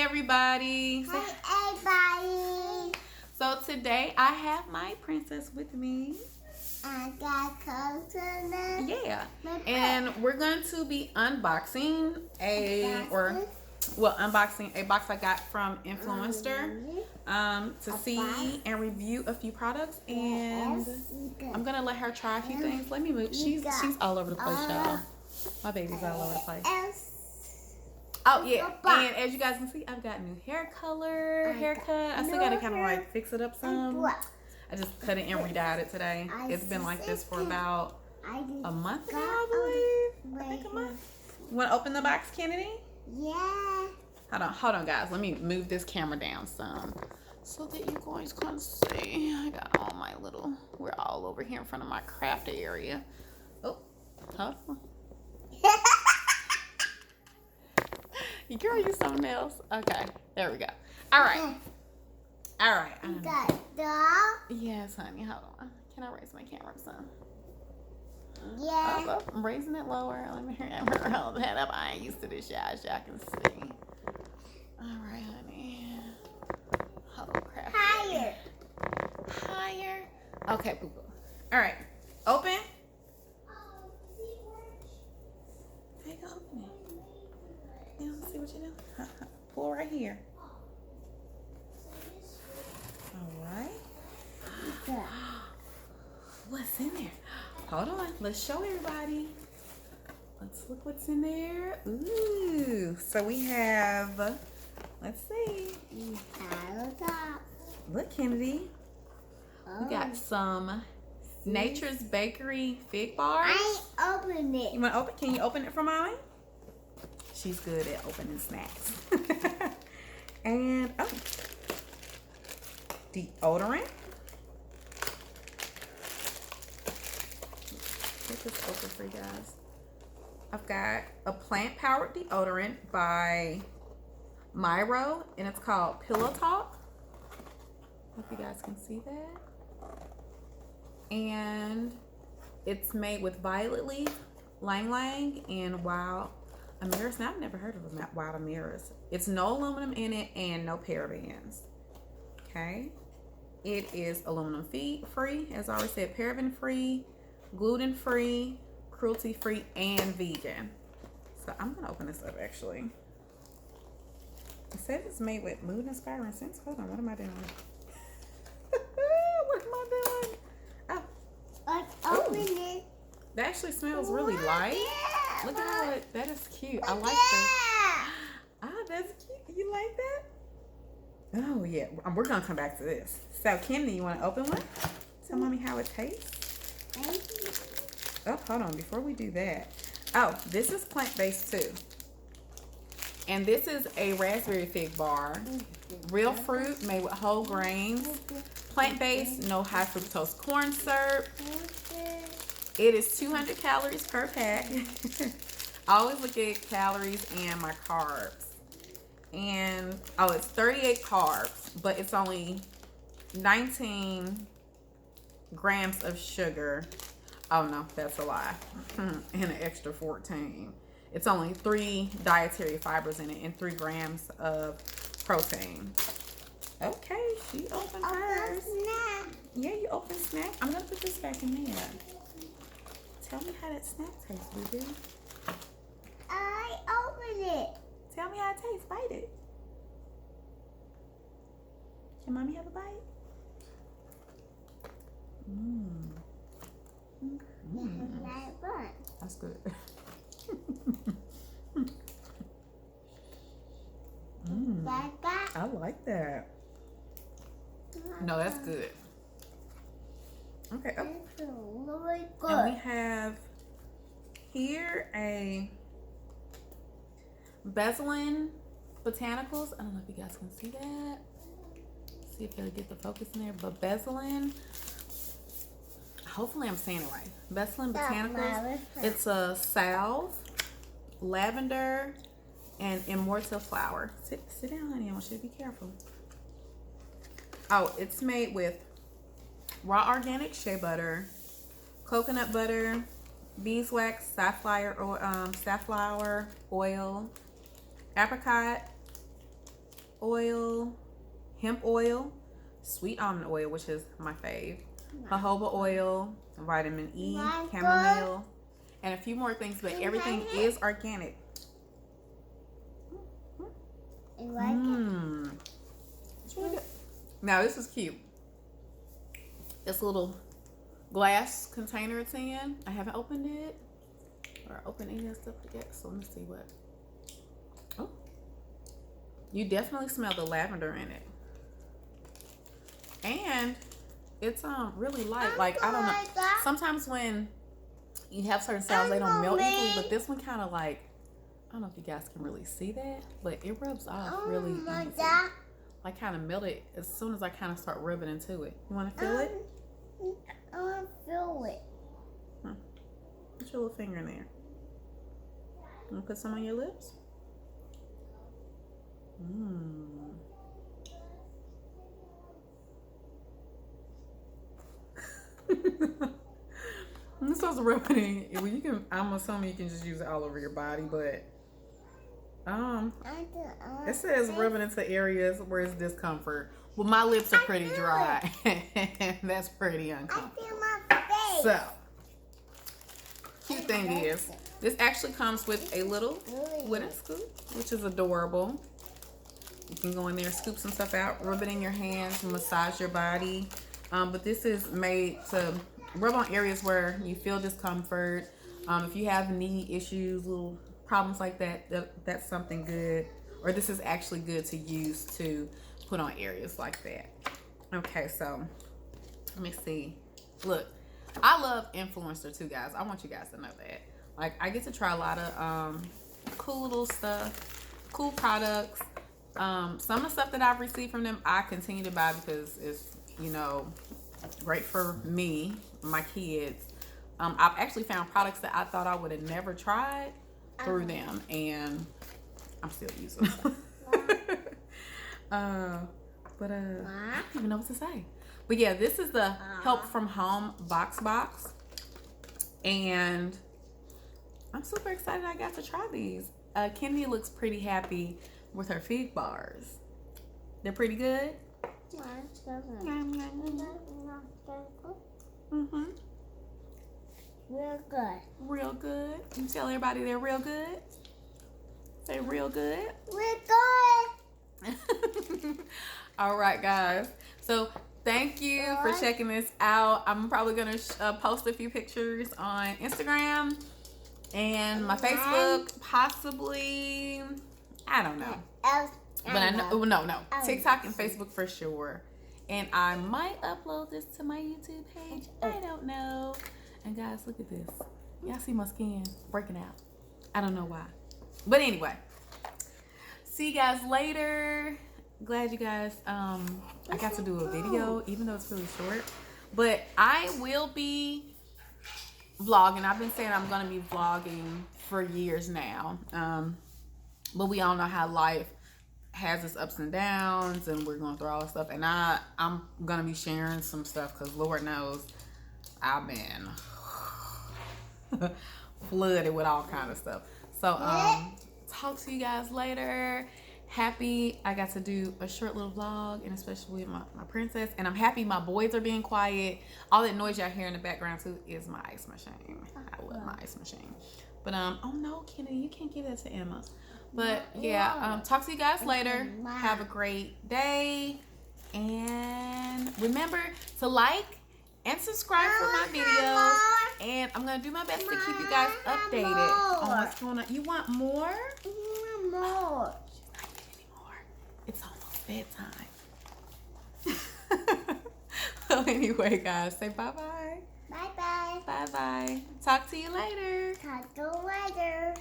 everybody. Hi everybody. So today I have my princess with me. I got coconut. Yeah. And we're going to be unboxing unboxing a box I got from Influencer to see and review a few products, and I'm gonna let her try a few things. Let me move. She's all over the place, y'all. My baby's all over the place. Oh yeah, and as you guys can see, I've got new haircut. I still gotta kind of like fix it up some. I just cut it and redyed it today. It's been like this for about a month now, I believe. I think a month. You want to open the box, Kennedy? Yeah. Hold on, guys. Let me move this camera down some so that you guys can see. I got all my little. We're all over here in front of my craft area. Oh, hold on. Girl, you something else. Okay, there we go. All right. You got doll? Yes, honey. Hold on. Can I raise my camera some? Yeah. Oh, I'm raising it lower. Let me hold that up. I ain't used to this, y'all, as y'all can see. All right, honey. Oh, crap. Higher. Okay, boo boo. All right. Open. There you go. Open it. Yeah, let's see what you do. Pull right here. All right. What's in there? Hold on. Let's show everybody. Let's look what's in there. Ooh. So we have, let's see. Look, Kennedy. We got some Nature's Bakery fig bars. I ain't opened it. You want to open? Can you open it for mommy? She's good at opening snacks. And, deodorant. Get this open for you guys. I've got a plant-powered deodorant by Myro, and it's called Pillow Talk. Hope you guys can see that. And it's made with violet leaf, lang lang, and wild Amiris. Now, I've never heard of wild Amiris. It's no aluminum in it and no parabens. Okay. It is aluminum free, as I already said, paraben free, gluten free, cruelty free, and vegan. So I'm gonna open this up actually. It says it's made with mood inspiring scents. Hold on, what am I doing? What am I doing? Oh, Open it. that actually smells really light. Yeah, Look at how that is cute. I like that. That's cute. You like that? Oh yeah, we're gonna come back to this. So Kennedy, you want to open one? Tell mommy how it tastes. Oh, hold on. Before we do that, this is plant-based too, and this is a raspberry fig bar. Real fruit made with whole grains. Plant-based, no high fructose corn syrup. It is 200 calories per pack. I always look at calories and my carbs. And, it's 38 carbs, but it's only 19 grams of sugar. Oh, no, that's a lie. And an extra 14. It's only 3 dietary fibers in it and 3 grams of protein. Okay, she opened hers. Yeah, you open snack. I'm going to put this back in there. Tell me how that snack tastes, baby. I opened it. Tell me how it tastes. Bite it. Can mommy have a bite? That's good. I like that. No, that's good. Okay. Really good. And we have here a Beselan Botanicals. I don't know if you guys can see that. See if they'll get the focus in there. But Beselan, hopefully I'm saying it right. Beselan Botanicals. It's a salve, lavender, and immortal flower. Sit down, honey. I want you to be careful. Oh, it's made with raw organic shea butter, coconut butter, beeswax, safflower oil, apricot, oil, hemp oil, sweet almond oil, which is my fave, jojoba oil, vitamin E, chamomile, and a few more things, but everything is organic. Mmm. It's really good. Now this is cute. This little glass container it's in. I haven't opened it or opened any of that stuff yet. So let me see what. Oh, you definitely smell the lavender in it, and it's really light. Like I don't know. Sometimes when you have certain salads, they don't melt easily, but this one kind of like, I don't know if you guys can really see that, but it rubs off really easy. Like kind of melt it as soon as I kind of start rubbing into it. You want to feel it? I want to feel it. Put your little finger in there. You want to put some on your lips? Mmm. This was rubbing. Well, you can. I'm assuming you can just use it all over your body, but it says rubbing into areas where it's discomfort. Well, my lips are pretty dry. That's pretty uncomfortable. I feel my face. So, cute thing is, this actually comes with a little wooden scoop, which is adorable. You can go in there, scoop some stuff out, rub it in your hands, massage your body. But this is made to rub on areas where you feel discomfort. If you have knee issues, little problems like that, that's something good. Or this is actually good to use to put on areas like that. Okay, so let me see. Look, I love influencer too, guys. I want you guys to know that. Like, I get to try a lot of cool little stuff, cool products. Some of the stuff that I've received from them, I continue to buy because it's, you know, great for me, my kids. I've actually found products that I thought I would have never tried through them, and I'm still using them. I don't even know what to say. But yeah, this is the Help from Home box, and I'm super excited I got to try these. Kennedy looks pretty happy with her fig bars. They're pretty good. Mm-hmm. Real good. Real good. You tell everybody they're real good. Say real good. Real good. All right, guys. So thank you for checking this out. I'm probably gonna post a few pictures on Instagram and my Facebook, possibly. I don't know. But I know, no. TikTok and Facebook for sure. And I might upload this to my YouTube page. I don't know. And guys, look at this. Y'all see my skin breaking out. I don't know why. But anyway. See you guys later. Glad you guys, I got to do a video, even though it's really short. But I will be vlogging. I've been saying I'm going to be vlogging for years now. But we all know how life has its ups and downs, and we're going through all this stuff. And I'm going to be sharing some stuff because Lord knows I've been flooded with all kind of stuff. So, talk to you guys later. Happy I got to do a short little vlog, and especially with my princess. And I'm happy my boys are being quiet. All that noise y'all hear in the background too is my ice machine. I love my ice machine. But oh no, Kennedy, you can't give that to Emma. But yeah, talk to you guys later. Have a great day, and remember to like and subscribe for my videos. And I'm gonna do my best to keep you guys updated on what's going on. You want more? More. It's almost bedtime. Well, anyway, guys, say bye-bye. Bye-bye. Bye-bye. Talk to you later. Talk to you later.